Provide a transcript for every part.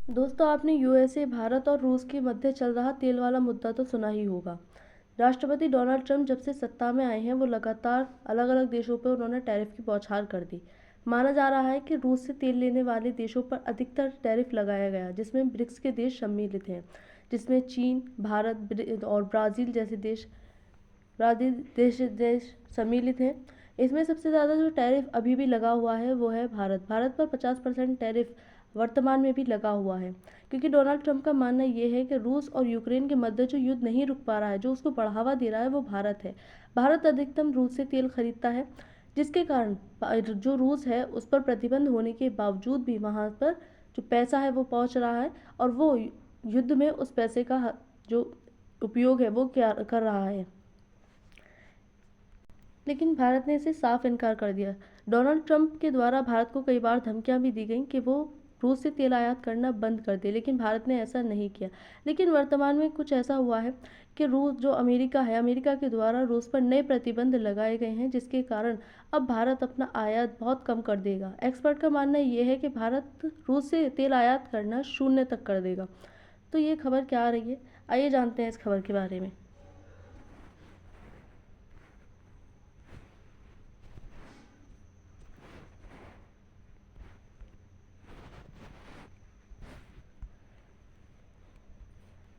दोस्तों, आपने यूएसए, भारत और रूस के मध्य चल रहा तेल वाला मुद्दा तो सुना ही होगा। राष्ट्रपति डोनाल्ड ट्रंप जब से सत्ता में आए हैं, वो लगातार अलग अलग देशों पर उन्होंने टैरिफ की बौछार कर दी। माना जा रहा है कि रूस से तेल लेने वाले देशों पर अधिकतर टैरिफ लगाया गया, जिसमें ब्रिक्स के देश सम्मिलित हैं, जिसमें चीन, भारत और ब्राज़ील देश सम्मिलित हैं। इसमें सबसे ज़्यादा जो टैरिफ अभी भी लगा हुआ है वो है भारत पर 50% टैरिफ वर्तमान में भी लगा हुआ है, क्योंकि डोनाल्ड ट्रंप का मानना ये है कि रूस और यूक्रेन के मध्य जो युद्ध नहीं रुक पा रहा है, जो उसको बढ़ावा दे रहा है, वो भारत है। भारत अधिकतम रूस से तेल खरीदता है, जिसके कारण जो रूस है उस पर प्रतिबंध होने के बावजूद भी वहाँ पर जो पैसा है वो पहुँच रहा है, और वो युद्ध में उस पैसे का जो उपयोग है वो क्या कर रहा है। लेकिन भारत ने इसे साफ इनकार कर दिया। डोनाल्ड ट्रंप के द्वारा भारत को कई बार धमकियां भी दी गईं कि वो रूस से तेल आयात करना बंद कर दे, लेकिन भारत ने ऐसा नहीं किया। लेकिन वर्तमान में कुछ ऐसा हुआ है कि रूस जो अमेरिका है, अमेरिका के द्वारा रूस पर नए प्रतिबंध लगाए गए हैं, जिसके कारण अब भारत अपना आयात बहुत कम कर देगा। एक्सपर्ट का मानना यह है कि भारत रूस से तेल आयात करना शून्य तक कर देगा। तो ये खबर क्या आ रही है, आइए जानते हैं इस खबर के बारे में।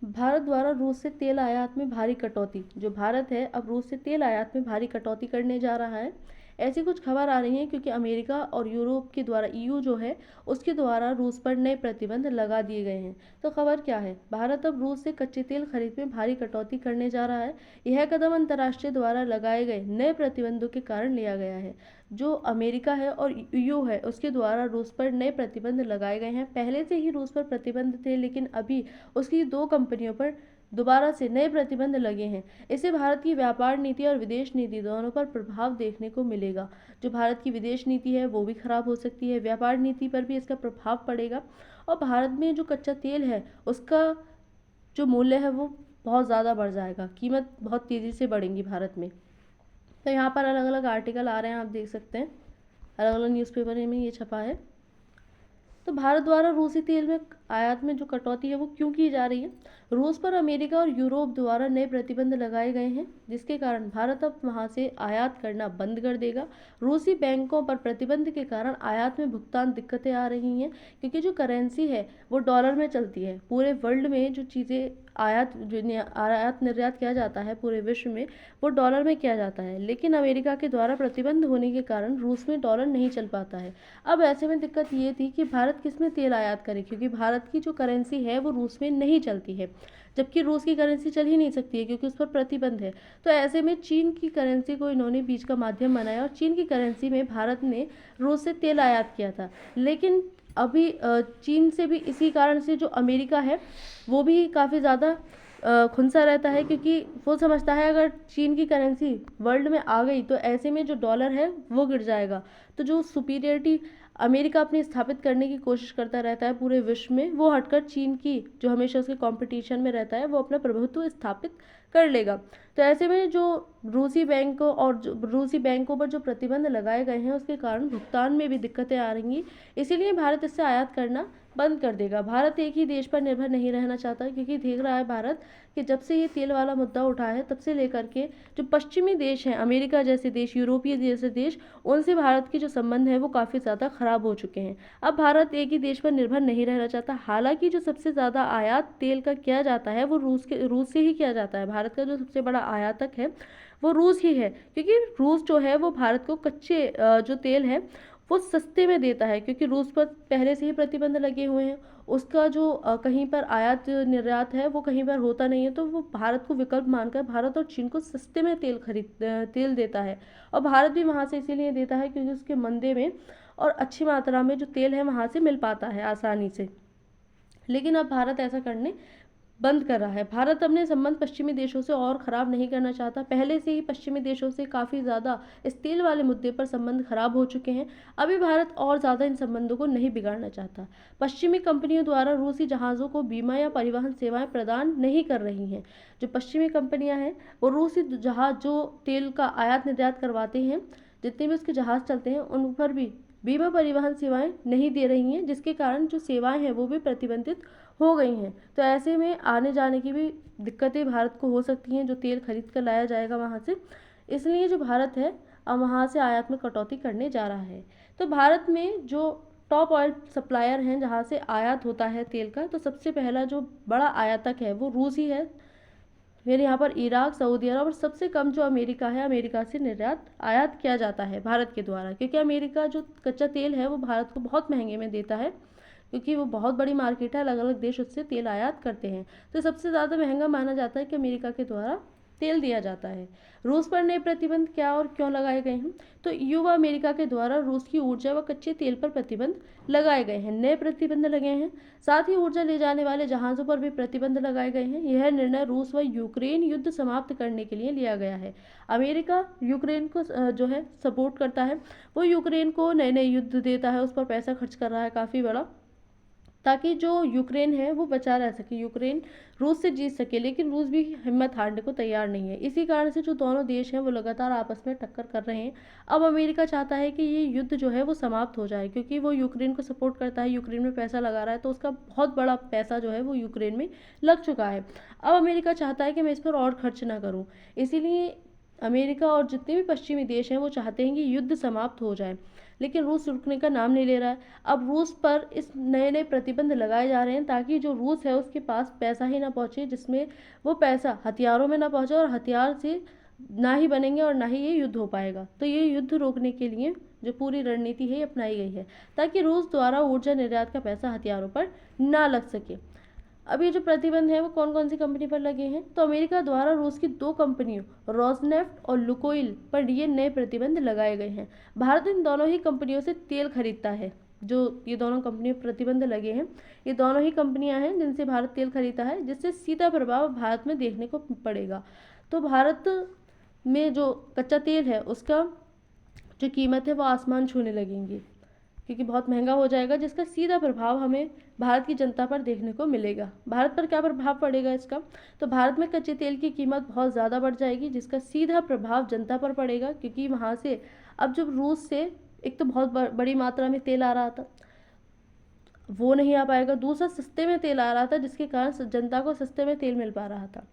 भारत द्वारा रूस से तेल आयात में भारी कटौती। जो भारत है अब रूस से तेल आयात में भारी कटौती करने जा रहा है, ऐसी कुछ खबर आ रही है, क्योंकि अमेरिका और यूरोप के द्वारा ईयू जो है उसके द्वारा रूस पर नए प्रतिबंध लगा दिए गए हैं। तो खबर क्या है, भारत अब रूस से कच्चे तेल खरीद में भारी कटौती करने जा रहा है। यह कदम अंतर्राष्ट्रीय द्वारा लगाए गए नए प्रतिबंधों के कारण लिया गया है। जो अमेरिका है और ईयू है उसके द्वारा रूस पर नए प्रतिबंध लगाए गए हैं। पहले से ही रूस पर प्रतिबंध थे, लेकिन अभी उसकी दो कंपनियों पर दोबारा से नए प्रतिबंध लगे हैं। इससे भारत की व्यापार नीति और विदेश नीति दोनों पर प्रभाव देखने को मिलेगा। जो भारत की विदेश नीति है वो भी खराब हो सकती है, व्यापार नीति पर भी इसका प्रभाव पड़ेगा, और भारत में जो कच्चा तेल है उसका जो मूल्य है वो बहुत ज़्यादा बढ़ जाएगा, कीमत बहुत तेज़ी से बढ़ेंगी भारत में। तो यहाँ पर अलग अलग आर्टिकल आ रहे हैं, आप देख सकते हैं, अलग अलग न्यूज़पेपर में ये छपा है। तो भारत द्वारा रूसी तेल में आयात में जो कटौती है वो क्यों की जा रही है? रूस पर अमेरिका और यूरोप द्वारा नए प्रतिबंध लगाए गए हैं, जिसके कारण भारत अब वहां से आयात करना बंद कर देगा। रूसी बैंकों पर प्रतिबंध के कारण आयात में भुगतान दिक्कतें आ रही हैं, क्योंकि जो करेंसी है वो डॉलर में चलती है। पूरे वर्ल्ड में जो चीज़ें आयात निर्यात किया जाता है पूरे विश्व में, वो डॉलर में किया जाता है, लेकिन अमेरिका के द्वारा प्रतिबंध होने के कारण रूस में डॉलर नहीं चल पाता है। अब ऐसे में दिक्कत ये थी कि भारत किस में तेल आयात करे, क्योंकि भारत की जो करेंसी है वो रूस में नहीं चलती है, जबकि रूस की करेंसी चल ही नहीं सकती है क्योंकि उस पर प्रतिबंध है। तो ऐसे में चीन की करेंसी को इन्होंने बीच का माध्यम बनाया, और चीन की करेंसी में भारत ने रूस से तेल आयात किया था। लेकिन अभी चीन से भी इसी कारण से जो अमेरिका है वो भी काफ़ी ज़्यादा खुनसा रहता है, क्योंकि वो समझता है अगर चीन की करेंसी वर्ल्ड में आ गई तो ऐसे में जो डॉलर है वो गिर जाएगा। तो जो सुपीरियरिटी अमेरिका अपनी स्थापित करने की कोशिश करता रहता है पूरे विश्व में, वो हटकर चीन की जो हमेशा उसके कंपटीशन में रहता है वो अपना प्रभुत्व स्थापित कर लेगा। तो ऐसे में जो रूसी बैंकों पर जो प्रतिबंध लगाए गए हैं उसके कारण भुगतान में भी दिक्कतें आ रही, इसीलिए भारत इससे आयात करना बंद कर देगा। भारत एक ही देश पर निर्भर नहीं रहना चाहता, क्योंकि देख रहा है भारत कि जब से ये तेल वाला मुद्दा उठा है तब से लेकर के जो पश्चिमी देश हैं, अमेरिका जैसे देश, यूरोपीय जैसे देश, उनसे भारत के जो संबंध है वो काफ़ी ज़्यादा खराब हो चुके हैं। अब भारत एक ही देश पर निर्भर नहीं रहना चाहता। हालांकि जो सबसे ज़्यादा आयात तेल का किया जाता है वो रूस से ही किया जाता है। भारत का जो सबसे बड़ा आयातक है वो रूस ही है, क्योंकि रूस जो है वो भारत को कच्चे जो तेल है वो सस्ते में देता है, क्योंकि रूस पर पहले से ही प्रतिबंध लगे हुए हैं। उसका जो कहीं पर आयात निर्यात है वो कहीं पर होता नहीं है, तो वो भारत को विकल्प मानकर भारत और चीन को सस्ते में तेल देता है। और भारत भी वहाँ से इसीलिए देता है क्योंकि उसके मंदे में और अच्छी मात्रा में जो तेल है वहाँ से मिल पाता है आसानी से। लेकिन अब भारत ऐसा करने बंद कर रहा है। भारत अपने संबंध पश्चिमी देशों से और ख़राब नहीं करना चाहता। पहले से ही पश्चिमी देशों से काफ़ी ज़्यादा इस तेल वाले मुद्दे पर संबंध खराब हो चुके हैं। अभी भारत और ज़्यादा इन संबंधों को नहीं बिगाड़ना चाहता। पश्चिमी कंपनियों द्वारा रूसी जहाज़ों को बीमा या परिवहन सेवाएं प्रदान नहीं कर रही हैं। जो पश्चिमी कंपनियां हैं वो रूसी जहाज़ जो तेल का आयात निर्यात करवाते हैं, जितने भी उसके जहाज़ चलते हैं उन पर भी बीमा परिवहन सेवाएं नहीं दे रही हैं, जिसके कारण जो सेवाएं हैं वो भी प्रतिबंधित हो गई हैं। तो ऐसे में आने जाने की भी दिक्कतें भारत को हो सकती हैं, जो तेल खरीद कर लाया जाएगा वहाँ से। इसलिए जो भारत है अब वहाँ से आयात में कटौती करने जा रहा है। तो भारत में जो टॉप ऑयल सप्लायर हैं जहाँ से आयात होता है तेल का, तो सबसे पहला जो बड़ा आयातक है वो रूस ही है। फिर यहाँ पर इराक, सऊदी अरब और सबसे कम जो अमेरिका है, अमेरिका से निर्यात आयात किया जाता है भारत के द्वारा, क्योंकि अमेरिका जो कच्चा तेल है वो भारत को बहुत महंगे में देता है, क्योंकि वो बहुत बड़ी मार्केट है, अलग अलग देश उससे तेल आयात करते हैं। तो सबसे ज़्यादा महंगा माना जाता है कि अमेरिका के द्वारा तेल दिया जाता है। रूस पर नए प्रतिबंध क्या और क्यों लगाए गए हैं? तो ईयू व अमेरिका के द्वारा रूस की ऊर्जा व कच्चे तेल पर प्रतिबंध लगाए गए हैं, नए प्रतिबंध लगे हैं। साथ ही ऊर्जा ले जाने वाले जहाज़ों पर भी प्रतिबंध लगाए गए हैं। यह निर्णय रूस व यूक्रेन युद्ध समाप्त करने के लिए लिया गया है। अमेरिका यूक्रेन को जो है सपोर्ट करता है, वो यूक्रेन को नए नए युद्ध देता है, उस पर पैसा खर्च कर रहा है काफ़ी बड़ा, ताकि जो यूक्रेन है वो बचा रह सके, यूक्रेन रूस से जीत सके। लेकिन रूस भी हिम्मत हारने को तैयार नहीं है। इसी कारण से जो दोनों देश हैं वो लगातार आपस में टक्कर कर रहे हैं। अब अमेरिका चाहता है कि ये युद्ध जो है वो समाप्त हो जाए, क्योंकि वो यूक्रेन को सपोर्ट करता है, यूक्रेन में पैसा लगा रहा है, तो उसका बहुत बड़ा पैसा जो है वो यूक्रेन में लग चुका है। अब अमेरिका चाहता है कि मैं इस पर और खर्च ना करूँ, इसीलिए अमेरिका और जितने भी पश्चिमी देश हैं वो चाहते हैं कि युद्ध समाप्त हो जाए। लेकिन रूस रुकने का नाम नहीं ले रहा है। अब रूस पर इस नए नए प्रतिबंध लगाए जा रहे हैं, ताकि जो रूस है उसके पास पैसा ही ना पहुँचे, जिसमें वो पैसा हथियारों में ना पहुँचे, और हथियार से ना ही बनेंगे और ना ही ये युद्ध हो पाएगा। तो ये युद्ध रोकने के लिए जो पूरी रणनीति है अपनाई गई है, ताकि रूस द्वारा ऊर्जा निर्यात का पैसा हथियारों पर ना लग सके। अब ये जो प्रतिबंध है वो कौन कौन सी कंपनी पर लगे हैं? तो अमेरिका द्वारा रूस की 2 कंपनियों रोसनेफ्ट और लुकोइल पर ये नए प्रतिबंध लगाए गए हैं। भारत इन दोनों ही कंपनियों से तेल खरीदता है। जो ये दोनों कंपनियों पर प्रतिबंध लगे हैं, ये दोनों ही कंपनियां हैं जिनसे भारत तेल खरीदता है, जिससे सीधा प्रभाव भारत में देखने को पड़ेगा। तो भारत में जो कच्चा तेल है उसका जो कीमत है वो आसमान छूने लगेंगी, क्योंकि बहुत महंगा हो जाएगा, जिसका सीधा प्रभाव हमें भारत की जनता पर देखने को मिलेगा। भारत पर क्या प्रभाव पड़ेगा इसका? तो भारत में कच्चे तेल की कीमत बहुत ज़्यादा बढ़ जाएगी, जिसका सीधा प्रभाव जनता पर पड़ेगा, क्योंकि वहाँ से अब जब रूस से एक तो बहुत बड़ी मात्रा में तेल आ रहा था, वो नहीं आ पाएगा। दूसरा, सस्ते में तेल आ रहा था, जिसके कारण जनता को सस्ते में तेल मिल पा रहा था,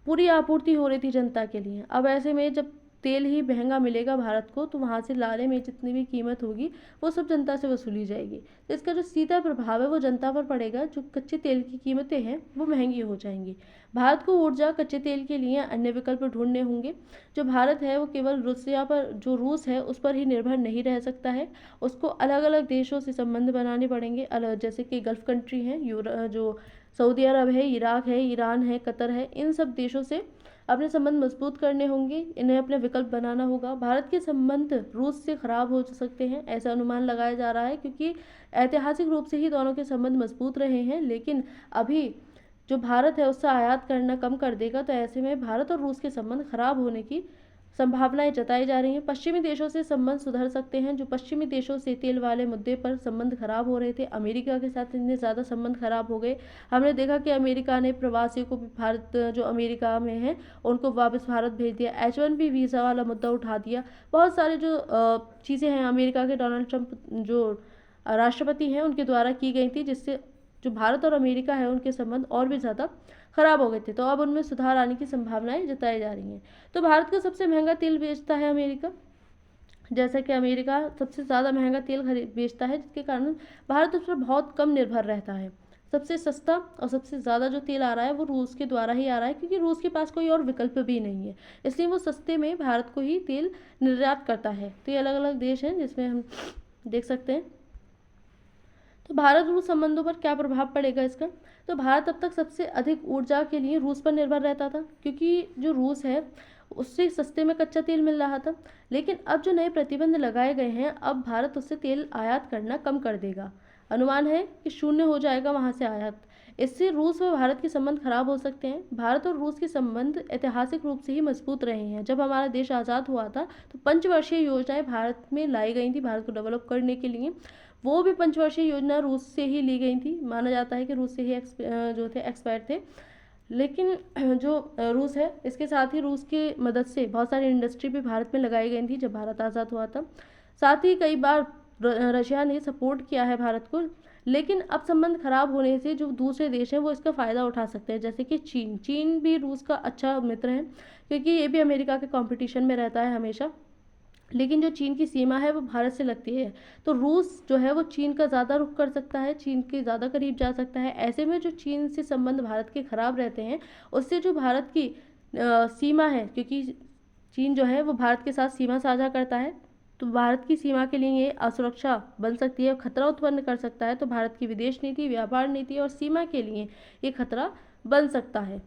पूरी आपूर्ति हो रही थी जनता के लिए। अब ऐसे में जब तेल ही महंगा मिलेगा भारत को, तो वहाँ से लाने में जितनी भी कीमत होगी वो सब जनता से वसूली जाएगी। तो इसका जो सीधा प्रभाव है वो जनता पर पड़ेगा। जो कच्चे तेल की कीमतें हैं वो महंगी हो जाएंगी। भारत को ऊर्जा कच्चे तेल के लिए अन्य विकल्प ढूंढने होंगे। जो भारत है वो केवल रूसिया पर, जो रूस है उस पर ही निर्भर नहीं रह सकता है, उसको अलग अलग देशों से संबंध बनाने पड़ेंगे, अलग, जैसे कि गल्फ कंट्री हैं, जो सऊदी अरब है, इराक है, ईरान है, कतर है, इन सब देशों से अपने संबंध मजबूत करने होंगे, इन्हें अपने विकल्प बनाना होगा। भारत के संबंध रूस से खराब हो सकते हैं, ऐसा अनुमान लगाया जा रहा है, क्योंकि ऐतिहासिक रूप से ही दोनों के संबंध मजबूत रहे हैं। लेकिन अभी जो भारत है उससे आयात करना कम कर देगा, तो ऐसे में भारत और रूस के संबंध खराब होने की संभावनाएं जताई जा रही हैं। पश्चिमी देशों से संबंध सुधर सकते हैं। जो पश्चिमी देशों से तेल वाले मुद्दे पर संबंध खराब हो रहे थे, अमेरिका के साथ इतने ज़्यादा संबंध खराब हो गए। हमने देखा कि अमेरिका ने प्रवासियों को भी भारत, जो अमेरिका में हैं उनको वापस भारत भेज दिया, H1B वीज़ा वाला मुद्दा उठा दिया। बहुत सारे जो चीज़ें हैं अमेरिका के डोनाल्ड ट्रंप जो राष्ट्रपति हैं उनके द्वारा की गई थी, जिससे जो भारत और अमेरिका है उनके संबंध और भी ज़्यादा खराब हो गए थे। तो अब उनमें सुधार आने की संभावनाएं जताई जा रही हैं। तो भारत का सबसे महंगा तेल बेचता है अमेरिका, जैसा कि अमेरिका सबसे ज़्यादा महंगा तेल बेचता है, जिसके कारण भारत उस पर बहुत कम निर्भर रहता है। सबसे सस्ता और सबसे ज़्यादा जो तेल आ रहा है वो रूस के द्वारा ही आ रहा है, क्योंकि रूस के पास कोई और विकल्प भी नहीं है, इसलिए वो सस्ते में भारत को ही तेल निर्यात करता है। तो ये अलग अलग देश हैं जिसमें हम देख सकते हैं। तो भारत रूस संबंधों पर क्या प्रभाव पड़ेगा इसका? तो भारत अब तक सबसे अधिक ऊर्जा के लिए रूस पर निर्भर रहता था, क्योंकि जो रूस है उससे सस्ते में कच्चा तेल मिल रहा था। लेकिन अब जो नए प्रतिबंध लगाए गए हैं, अब भारत उससे तेल आयात करना कम कर देगा। अनुमान है कि शून्य हो जाएगा वहाँ से आयात। इससे रूस व भारत के संबंध खराब हो सकते हैं। भारत और रूस के संबंध ऐतिहासिक रूप से ही मजबूत रहे हैं। जब हमारा देश आज़ाद हुआ था तो पंचवर्षीय योजनाएं भारत में लाई गई थी भारत को डेवलप करने के लिए। वो भी पंचवर्षीय योजना रूस से ही ली गई थी। माना जाता है कि रूस से ही जो थे एक्सपर्ट थे। लेकिन जो रूस है, इसके साथ ही रूस की मदद से बहुत सारी इंडस्ट्री भी भारत में लगाई गई थी जब भारत आज़ाद हुआ था। साथ ही कई बार रशिया ने सपोर्ट किया है भारत को, लेकिन अब संबंध खराब होने से जो दूसरे देश हैं वो इसका फ़ायदा उठा सकते हैं, जैसे कि चीन भी रूस का अच्छा मित्र है, क्योंकि ये भी अमेरिका के कंपटीशन में रहता है हमेशा। लेकिन जो चीन की सीमा है वो भारत से लगती है, तो रूस जो है वो चीन का ज़्यादा रुख कर सकता है, चीन के ज़्यादा करीब जा सकता है। ऐसे में जो चीन से संबंध भारत के खराब रहते हैं, उससे जो भारत की सीमा है, क्योंकि चीन जो है वो भारत के साथ सीमा साझा करता है, तो भारत की सीमा के लिए ये असुरक्षा बन सकती है, खतरा उत्पन्न कर सकता है। तो भारत की विदेश नीति, व्यापार नीति और सीमा के लिए ये खतरा बन सकता है।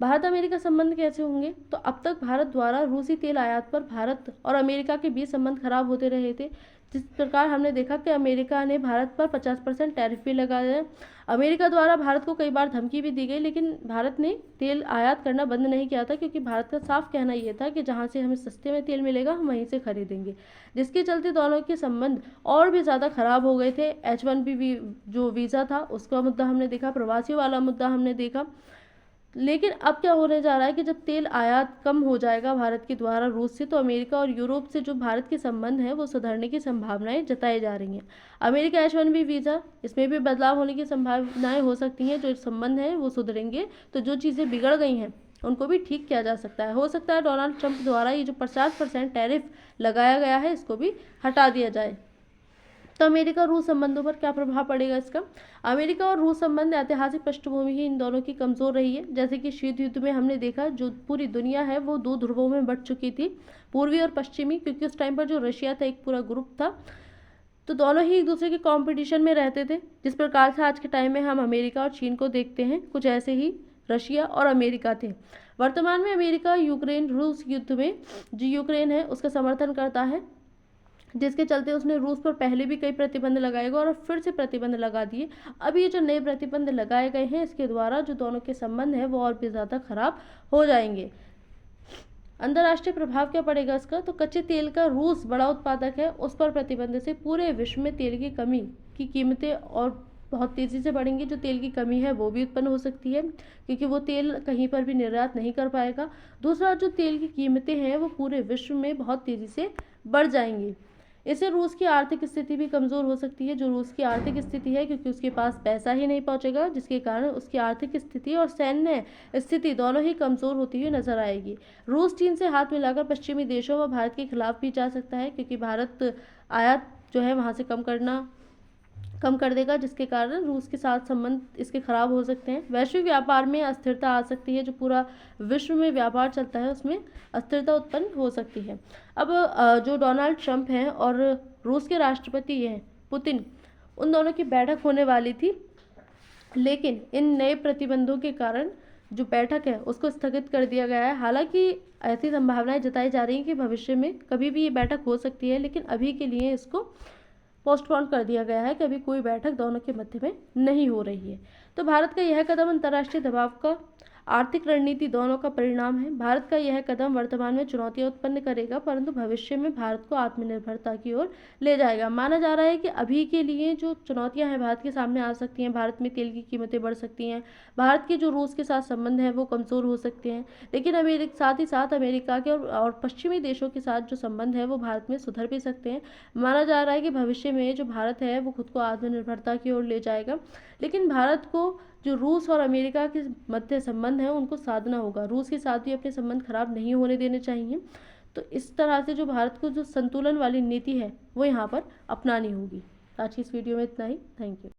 भारत अमेरिका संबंध कैसे होंगे? तो अब तक भारत द्वारा रूसी तेल आयात पर भारत और अमेरिका के बीच संबंध खराब होते रहे थे। जिस प्रकार हमने देखा कि अमेरिका ने भारत पर 50% टैरिफ भी लगाया। अमेरिका द्वारा भारत को कई बार धमकी भी दी गई, लेकिन भारत ने तेल आयात करना बंद नहीं किया था, क्योंकि भारत का साफ कहना यह था कि जहां से हमें सस्ते में तेल मिलेगा हम वहीं से खरीदेंगे, जिसके चलते दोनों के संबंध और भी ज़्यादा खराब हो गए थे। H1B जो वीज़ा था उसका मुद्दा हमने देखा, प्रवासियों वाला मुद्दा हमने देखा। लेकिन अब क्या होने जा रहा है कि जब तेल आयात कम हो जाएगा भारत के द्वारा रूस से, तो अमेरिका और यूरोप से जो भारत के संबंध हैं वो सुधरने की संभावनाएं जताई जा रही हैं। अमेरिका H1B वीज़ा, इसमें भी बदलाव होने की संभावनाएं हो सकती हैं। जो संबंध हैं वो सुधरेंगे, तो जो चीज़ें बिगड़ गई हैं उनको भी ठीक किया जा सकता है। हो सकता है डोनाल्ड ट्रंप द्वारा ये जो 50% टैरिफ लगाया गया है इसको भी हटा दिया जाए। तो अमेरिका रूस संबंधों पर क्या प्रभाव पड़ेगा इसका? अमेरिका और रूस संबंध ऐतिहासिक पृष्ठभूमि ही इन दोनों की कमज़ोर रही है। जैसे कि शीत युद्ध में हमने देखा, जो पूरी दुनिया है वो दो ध्रुवों में बंट चुकी थी, पूर्वी और पश्चिमी, क्योंकि उस टाइम पर जो रशिया था एक पूरा ग्रुप था, तो दोनों ही एक दूसरे के कंपटीशन में रहते थे। जिस प्रकार से आज के टाइम में हम अमेरिका और चीन को देखते हैं, कुछ ऐसे ही रशिया और अमेरिका थे। वर्तमान में अमेरिका यूक्रेन रूस युद्ध में जो यूक्रेन है उसका समर्थन करता है, जिसके चलते उसने रूस पर पहले भी कई प्रतिबंध लगाए गए और फिर से प्रतिबंध लगा दिए। अब ये जो नए प्रतिबंध लगाए गए हैं इसके द्वारा जो दोनों के संबंध हैं वो और भी ज़्यादा खराब हो जाएंगे। अंतर्राष्ट्रीय प्रभाव क्या पड़ेगा इसका? तो कच्चे तेल का रूस बड़ा उत्पादक है, उस पर प्रतिबंध से पूरे विश्व में तेल की कमी की कीमतें और बहुत तेज़ी से बढ़ेंगी। जो तेल की कमी है वो भी उत्पन्न हो सकती है, क्योंकि वो तेल कहीं पर भी निर्यात नहीं कर पाएगा। दूसरा, जो तेल की कीमतें हैं वो पूरे विश्व में बहुत तेज़ी से बढ़ जाएंगी। इससे रूस की आर्थिक स्थिति भी कमज़ोर हो सकती है। जो रूस की आर्थिक स्थिति है, क्योंकि उसके पास पैसा ही नहीं पहुंचेगा, जिसके कारण उसकी आर्थिक स्थिति और सैन्य स्थिति दोनों ही कमज़ोर होती हुई नजर आएगी। रूस चीन से हाथ मिलाकर पश्चिमी देशों व भारत के खिलाफ भी जा सकता है, क्योंकि भारत आयात जो है वहाँ से कम कर देगा, जिसके कारण रूस के साथ संबंध इसके खराब हो सकते हैं। वैश्विक व्यापार में अस्थिरता आ सकती है, जो पूरा विश्व में व्यापार चलता है उसमें अस्थिरता उत्पन्न हो सकती है। अब जो डोनाल्ड ट्रंप हैं और रूस के राष्ट्रपति हैं पुतिन, उन दोनों की बैठक होने वाली थी, लेकिन इन नए प्रतिबंधों के कारण जो बैठक है उसको स्थगित कर दिया गया है। हालांकि ऐसी संभावनाएं जताई जा रही हैं कि भविष्य में कभी भी ये बैठक हो सकती है, लेकिन अभी के लिए इसको पोस्टपोन कर दिया गया है कि अभी कोई बैठक दोनों के मध्य में नहीं हो रही है। तो भारत का यह कदम अंतर्राष्ट्रीय दबाव का आर्थिक रणनीति दोनों का परिणाम है। भारत का यह कदम वर्तमान में चुनौतियां उत्पन्न करेगा, परंतु भविष्य में भारत को आत्मनिर्भरता की ओर ले जाएगा। माना जा रहा है कि अभी के लिए जो चुनौतियां हैं भारत के सामने आ सकती हैं, भारत में तेल की कीमतें बढ़ सकती हैं, भारत के जो रूस के साथ संबंध हैं वो कमज़ोर हो सकते हैं, लेकिन साथ ही साथ अमेरिका के और पश्चिमी देशों के साथ जो संबंध है वो भारत में सुधर भी सकते हैं। माना जा रहा है कि भविष्य में जो भारत है वो खुद को आत्मनिर्भरता की ओर ले जाएगा, लेकिन भारत को जो रूस और अमेरिका के मध्य संबंध हैं उनको साधना होगा। रूस के साथ भी अपने संबंध खराब नहीं होने देने चाहिए। तो इस तरह से जो भारत को जो संतुलन वाली नीति है वो यहाँ पर अपनानी होगी। आज की इस वीडियो में इतना ही। Thank you.